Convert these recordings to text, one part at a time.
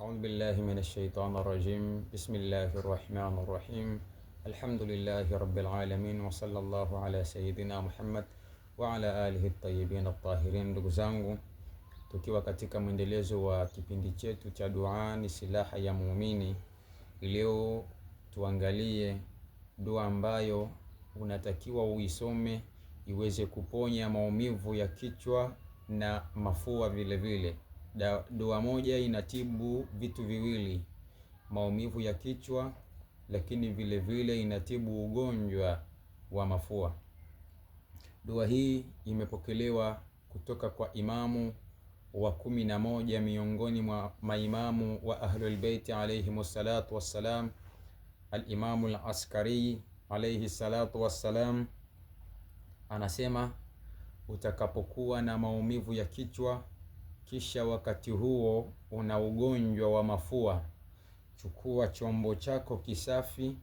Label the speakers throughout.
Speaker 1: أعوذ بالله من الشيطان الرجيم. بسم الله الرحمن الرحيم. الحمد لله رب العالمين وصلى الله على سيدنا Muhammad wa ala alihi at-tayyibin at-tahirin. Ndugu zangu, tukiwa katika mwendelezo wa kipindi chetu cha dua ni silaha ya muumini, leo tuangalie dua ambayo unatakiwa uisome iweze kuponya maumivu ya kichwa na mafua vile vile. Dua moja inatibu vitu viwili, maumivu ya kichwa, lakini vile vile inatibu ugonjwa wa mafua. Dua hii imepokelewa kutoka kwa imamu wa 11 miongoni mwa maimamu wa Ahlul Bait alayhimus salatu wassalam, al-Imamu al-Askari alayhi salatu wassalam. Anasema, utakapokuwa na maumivu ya kichwa kisha wakati huo una ugonjwa wa mafua, chukua chombo chako kisafi,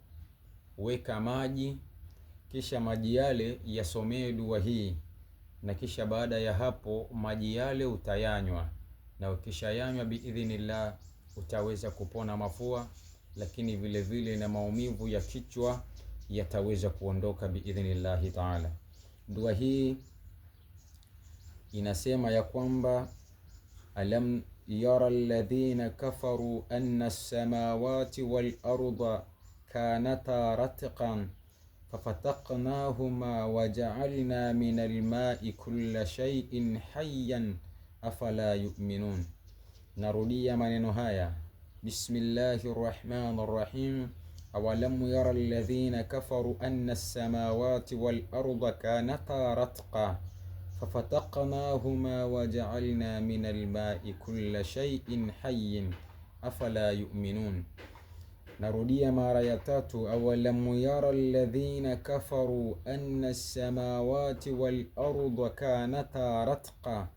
Speaker 1: weka maji, kisha maji yale yasomee dua hii, na kisha baada ya hapo maji yale utayanywa, na ukishayanywa biidhnillah utaweza kupona mafua, lakini vile vile na maumivu ya kichwa yataweza kuondoka biidhnillah taala. Dua hii inasema ya kwamba alam yara alladhina kafaru anna as-samawati wal arda kanata ratqan fafataqnahuma waja'alna min al-ma'i kulla shay'in hayyan afala yu'minun. Narudia maneno haya, bismillahir rahmanir rahim. Awalam yara alladhina kafaru anna as-samawati wal arda kanata ratqan fafataqnahuma waja'alna min al-ma'i kulla shay'in hayyin afala yu'minun. Narudia mara ya tatu, awalam yara alladhina kafaru anna as-samawati wal arda kanata ratqan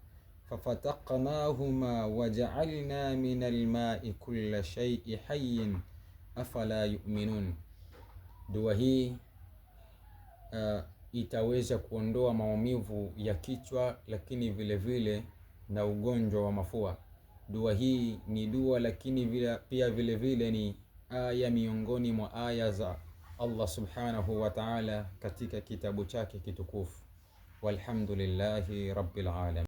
Speaker 1: fafataqnahuma waja'alna min al-ma'i kulla shay'in hayyin afala yu'minun. Dua hii itaweza kuondoa maumivu ya kichwa, lakini vile vile na ugonjwa wa mafua. Dua hii ni dua, lakini pia vile vile ni aya miongoni mwa aya za Allah subhanahu wa ta'ala katika kitabu chake kitukufu. Walhamdulillahi rabbil alamin.